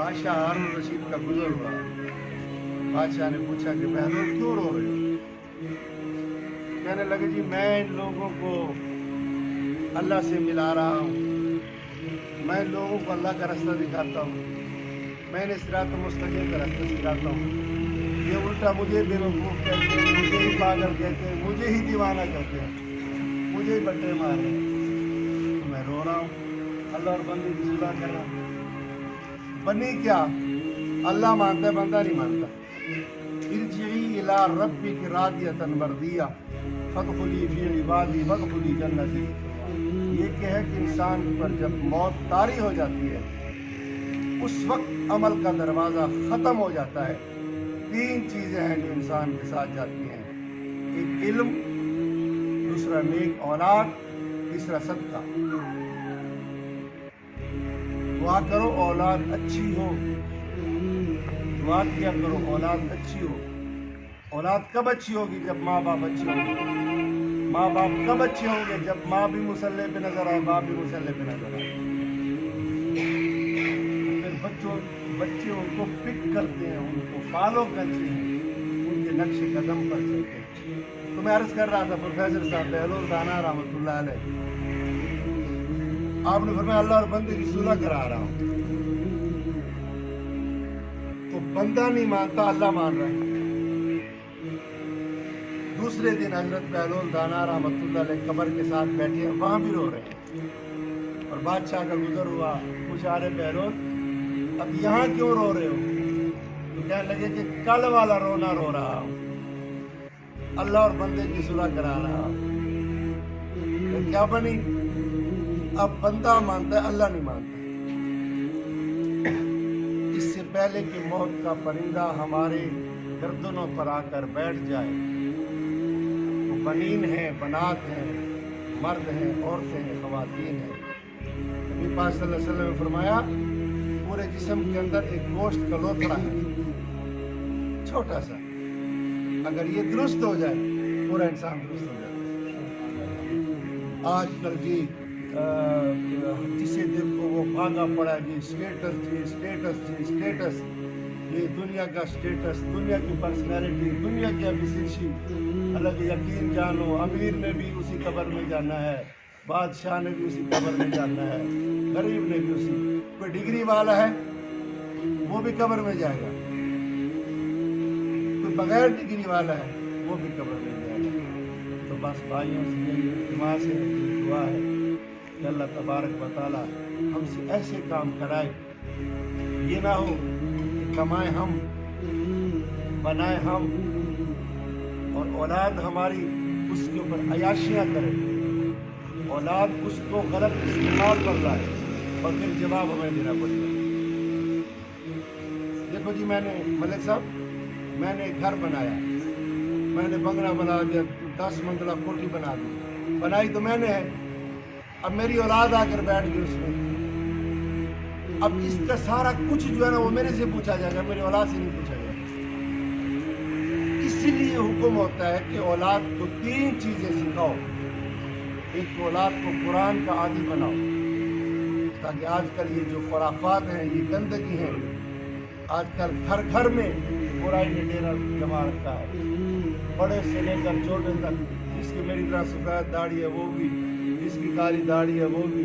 बादशाह हारून रशीद का गुजर हुआ। बादशाह ने पूछा कि बहलोल क्यों रो रहे हो? कहने लगे जी मैं इन लोगों को अल्लाह से मिला रहा हूँ, मैं लोगों को अल्लाह का रास्ता दिखाता हूँ, मैंने सिरात मुस्तकीम का रास्ता सिखाता हूँ, ये उल्टा मुझे बेवकूफ़ कहते हैं, मुझे ही पागल कहते हैं, मुझे ही दीवाना कहते हैं, मुझे ही बट्टे मार रहे हैं। तो मैं रो रहा हूँ, अल्लाह और बंदे की सुलह कर रहा हूँ। बनी क्या? अल्लाह मानता है, बंदा नहीं मानता। इरजिई इला रब्बिक रादियतन मर्दिया फदखुली फी इबादी वदखुली जन्नती। ये क्या है कि इंसान पर जब मौत तारी हो जाती है उस वक्त अमल का दरवाज़ा ख़त्म हो जाता है। 3 चीज़ें हैं जो इंसान के साथ जाती हैं, एक इल्म, दूसरा नेक औलाद, तीसरा सदका। दुआ करो औलाद अच्छी हो, दुआ किया करो औलाद अच्छी हो। औलाद कब अच्छी होगी? जब माँ बाप अच्छे होंगे। माँ बाप कब अच्छे होंगे? जब माँ भी मुसल्ले पे नजर आए, बाप भी मुसल्ले पे नजर आए। फिर बच्चे उनको पिक करते हैं, उनको फॉलो करते हैं, उनके नक्शे कदम पर चलते हैं। तो मैं अर्ज कर रहा था प्रोफेसर साहब बहलोल दाना रहमतुल्लाह अलैह, आपने फरमाया अल्लाह और बंदे की सुलह करा रहा हूँ। तो बंदा नहीं मानता, अल्लाह मान रहा है। दूसरे दिन हजरत बहलोल दाना रहमतुल्लाह अलैह कब्र के साथ बैठे हैं, वहाँ भी रो रहे हैं। और बादशाह का गुजर हुआ, पूछा अरे बहलोल अब यहाँ क्यों रो रहे हो? तो कहने लगे कि कल वाला रोना रो रहा हूँ, अल्लाह और बंदे की सुलह करा रहा हूँ। तो क्या बनी? अब बंदा मानता है, अल्लाह नहीं मानता। इससे पहले कि मौत का परिंदा हमारे गर्दनों पर आकर बैठ जाए, वो बनीन हैं, बनात हैं, मर्द हैं, औरतें हैं, ख़वातीन हैं। नबी पाक सल्लल्लाहु अलैहि वसल्लम ने फरमाया पूरे जिस्म के अंदर एक गोश्त का लोथड़ा है, छोटा सा, अगर ये दुरुस्त हो जाए पूरा इंसान दुरुस्त हो जाए। आजकल जी जिसे देखो वो भागा पड़ा जी, स्टेटस जी, स्टेटस जी, स्टेटस। ये दुनिया का स्टेटस, दुनिया की पर्सनैलिटी, दुनिया की एफिशिएंसी। अलग यकीन जानो, अमीर ने भी उसी कब्र में जाना है, बादशाह ने भी उसी कब्र में जाना है, गरीब ने भी उसी। कोई डिग्री वाला है वो भी कब्र में जाएगा, कोई बगैर डिग्री वाला है वो भी कब्र में जाएगा। तो बस भाइयों से मेरी इल्तिमास है, दुआ है कि अल्लाह तबारक व तआला हमसे ऐसे काम कराए, ये ना हो कि कमाए हम, बनाए हम और औलाद हमारी उसके ऊपर अयाशियाँ करे, औलाद उसको गलत इस्तेमाल कर लाए और फिर जवाब हमें देना पड़ेगा। देखो जी, मैंने मलिक साहब, मैंने एक घर बनाया, मैंने बंगला बना दिया, 10 मंजिला कोठी बना दी, बनाई तो मैंने है। अब मेरी औलाद आकर बैठ गई उसमें, अब इसका सारा कुछ जो है ना वो मेरे से पूछा जाएगा, मेरी औलाद से नहीं पूछा जाएगा। इसीलिए हुक्म होता है कि औलाद को 3 चीजें सिखाओ। एक तो औलाद को कुरान का आदी बनाओ, ताकि आजकल ये जो खुराफात हैं, ये गंदगी है, आजकल घर घर में बुराई ने डेरा जमा रखा है, बड़े से लेकर छोटे तक। जिसकी मेरी तरह सफेद दाढ़ी है वो भी, जिसकी काली दाढ़ी है वो भी,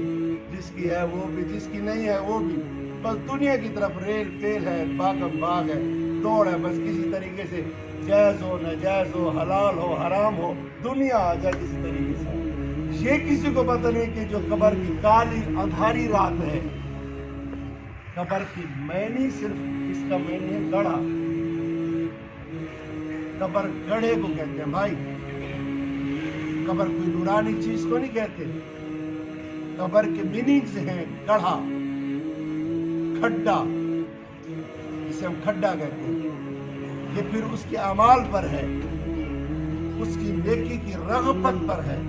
जिसकी है वो भी, जिसकी नहीं है वो भी। बस दुनिया की तरफ रेल पेल है, बागम बाग है, दौड़ है, बस किसी तरीके से जायज़ हो, नाजायज़ हो, हलाल हो, हराम हो, दुनिया आ जाए किसी तरीके से। ये किसी को पता नहीं कि जो कब्र की काली अंधारी रात है, कब्र की मैनी सिर्फ इसका मैनी है गढ़ा। कब्र गढ़े को कहते हैं भाई, कब्र कोई नूरानी चीज को नहीं कहते। कब्र के मीनिंग्स हैं गढ़ा, खड्डा, जिसे हम खड्डा कहते हैं। ये फिर उसके अमाल पर है, उसकी नेकी की रग़बत पर है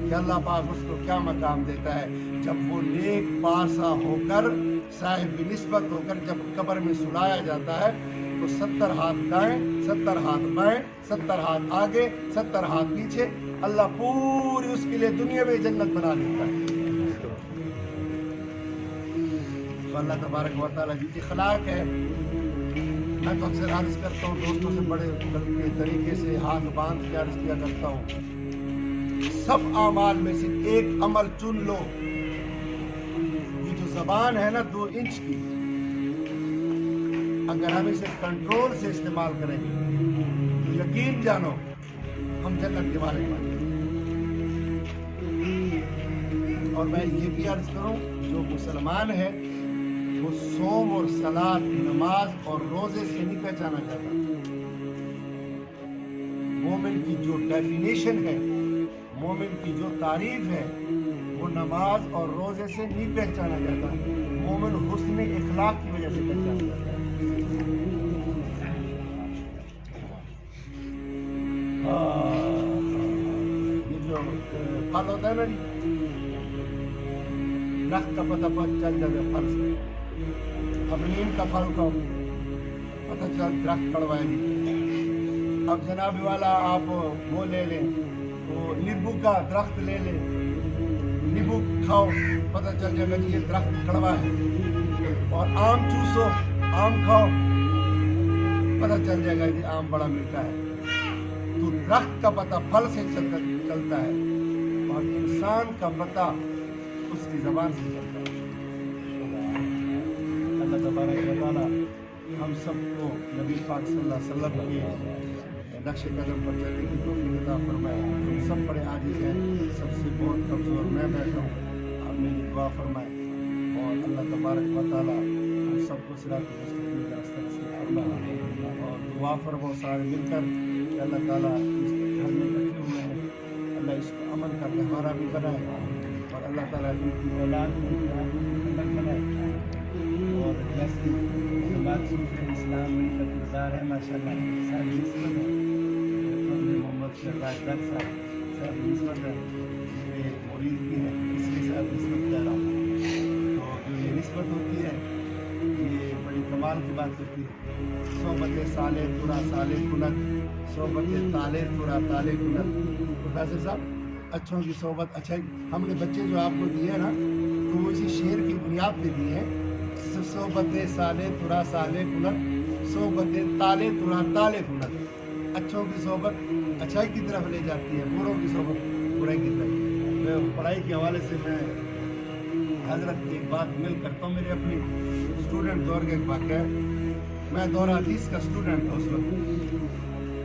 कि अल्लाह पाक उसको क्या मकाम देता है। जब वो नेक पासा होकर, साहिब निस्बत होकर जब कब्र में सुलाया जाता है तो 70 हाथ दाएं, 70 हाथ बाएं, 70 हाथ आगे, 70 हाथ पीछे, अल्लाह पूरी उसके लिए दुनिया में जन्नत बना देता है। اللہ تبارک و تعالیٰ کی اخلاق ہے. میں تو اکثر عرض کرتا ہوں دوستوں سے بڑے طریقے سے ہاتھ باندھ کے عرض کیا کرتا ہوں, سب اعمال میں سے ایک عمل چن لو. یہ جو زبان ہے نا 2 انچ کی, اگر ہم اسے کنٹرول سے استعمال کریں گے تو یقین جانو ہم جنت کے مالک بن جائیں گے. اور میں یہ بھی عرض کروں, جو مسلمان ہے وہ صوم اور صلاۃ, نماز اور روزے سے نہیں پہچانا جاتا. مومن کی جو ڈیفینیشن ہے, مومن کی جو تعریف ہے, وہ نماز اور روزے سے نہیں پہچانا جاتا. مومن حسن اخلاق کی وجہ سے پہچانا جاتا ہے. یہ جو پھل ہوتا ہے نا جی, درخت کا پتہ چل جاتا ہے پھل سے. اب نیم کا پھل کا پتہ چل درخت کڑوا ہے جی. اب جناب والا آپ وہ لے لیں, تو نیبو کا درخت لے لیں, نیبو کھاؤ پتہ چل جائے گا جی یہ درخت کڑوا ہے. اور آم چوسو, آم کھاؤ پتہ چل جائے گا جی آم بڑا میٹھا ہے. تو درخت کا پتہ پھل سے چلتا ہے, اور انسان کا پتہ اس کی زبان سے چلتا ہے. اللہ تبارک و تعالیٰ ہم سب کو نبی پاک صلی اللہ علیہ وسلم کے نقش قدم پر چلنے کی توفیق عطا فرمائے. ہم سب بڑے عاجز ہیں, سب سے بہت کمزور میں بیٹھا ہوں, آپ میری دعا فرمائے. اور اللہ تبارک و تعالیٰ ہم سب کو صراط مستقیم کا راستہ نصیب فرمائے. اور دعا فرمو سارے مل کر کہ اللہ تعالیٰ اس گھر میں بیٹھے ہوئے ہیں, اللہ اس کو امن کا گہوارہ بھی بنائے, اور اللہ تعالیٰ ان کی اولاد کو بنائے. اور جیسے اسلام میں کا کردار ہے ماشاء اللہ ساری نسبت ہے. محمد شہباز صاحب ساری نسبت ہے, یہ مرید بھی ہے, اس کے ساتھ نسبت کہہ رہا ہوں. تو جو یہ نسبت ہوتی ہے یہ بڑی کمال کی بات ہوتی ہے. صحبت صالح ترا صالح کنت, صحبت تالے ترا تالے کنت. پروفیسر صاحب اچھوں کی صحبت, اچھا ہم نے بچے جو آپ کو دیے ہیں نا تو وہ اسی شعر کی بنیاد پہ دیے ہیں. صحبت صالح ترا صالح کنت, صحبت تالے ترا تالے کنت. اچھوں کی صحبت اچھائی کی طرف لے جاتی ہے, بروں کی صحبت برائی کی طرف. میں پڑھائی کے حوالے سے میں حضرت کی ایک بات مل کرتا ہوں. میرے اپنی اسٹوڈنٹ دور کا ایک واقعہ ہے. میں دور حدیث کا اسٹوڈنٹ تھا اس وقت,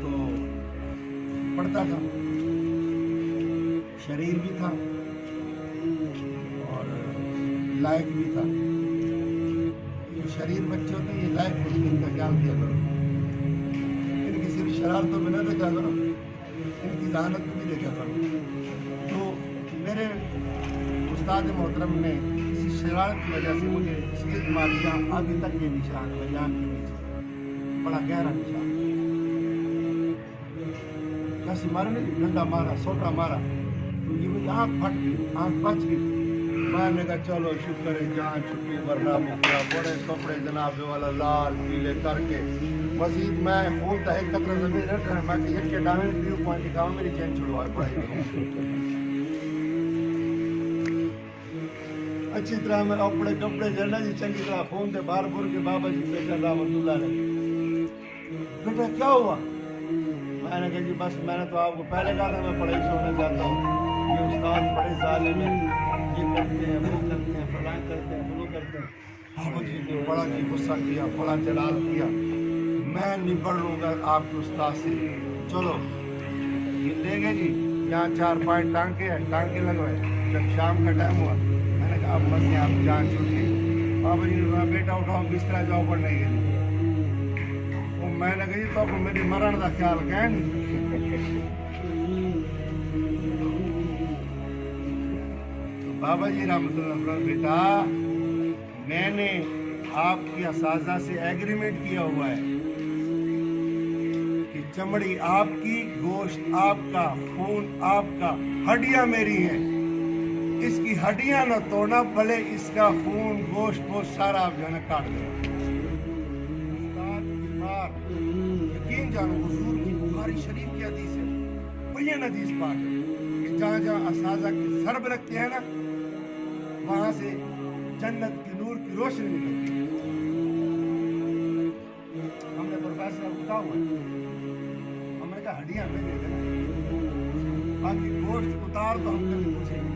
تو پڑھتا تھا, شریر بھی تھا اور لائق بھی تھا. شریر بچے ہوتے ہیں یہ لائق ہوتے ہیں, ان کا خیال کیا کرو, ان کی صرف شرارتوں میں نہ دیکھا کرو, ان کی ذہانت میں بھی دیکھا کرو. تو میرے استاد محترم نے کسی شرارت کی وجہ سے مجھے اسکیج مار دیا. ابھی تک یہ نشان ہے جان کے نیچے, بڑا گہرا نشان. کیسے مارا نہیں, ڈنڈا مارا, سوٹا مارا, تو یہ مجھے آنکھ پھٹ گئی, آنکھ بچ گئی. میں نے کہا چلو شکر ہے جان چھٹی ورنہ مکیا. بڑے کپڑے جناب والا لال پیلے کر کے, مزید میں خون تھا ایک قطرہ زمین رکھ رہا. میں کہ ایک کے ڈامے ویو پوائنٹ دکھاؤں, میری چین چھڑوائے پڑھائی. اچھی طرح میں اپنے کپڑے جڑنا جی چنگی طرح خون تھے بار بور کے. بابا جی بیٹا رحمت اللہ نے, بیٹا کیا ہوا؟ میں نے کہا جی بس میں نے تو آپ کو پہلے کہا تھا میں پڑھائی چھوڑنے جاتا ہوں, یہ استاد بڑے ظالم ہیں, یہ کرتے ہیں وہ کرتے ہیں, فلاں کرتے ہیں وہ کرتے ہیں. بابا جی نے بڑا جی غصہ کیا, بڑا جلال کیا. میں نبڑ لوں گا آپ کے استاد سے. چلو یہ لے گئے جی, یہاں 4-5 ٹانکے لگوائے. جب شام کا ٹائم ہوا میں نے کہا اب بس آپ جان چھوٹ گئی. بابا جی نے کہا بیٹا اٹھاؤ بستر جاؤ پڑھنے کے لیے. میں نے کہا جی تو میری مرن کا خیال کہیں نہیں. بابا جی رحمۃ اللہ بیٹا میں نے آپ کی اساتذہ سے ایگریمنٹ کیا ہوا ہے کہ چمڑی آپ کی, گوشت آپ کا, خون آپ کا, ہڈیاں میری ہیں. اس کی ہڈیاں نہ توڑنا, بھلے اس کا خون گوشت وہ سارا آپ جو ہے کاٹ دیں. یقین جانو حضور کی بخاری شریف کی حدیث ہے, بڑی حدیث پاک ہے کہ جہاں اساتذہ کی ضرب لگتے ہیں نا وہاں سے جنت کی نور کی रोशनी निकलती है। हमने प्रोफेसर साहब उठा हुआ है, हमने कहा हड्डियां पे दे देना, बाकी गोश्त उतार तो हम कभी पूछेंगे।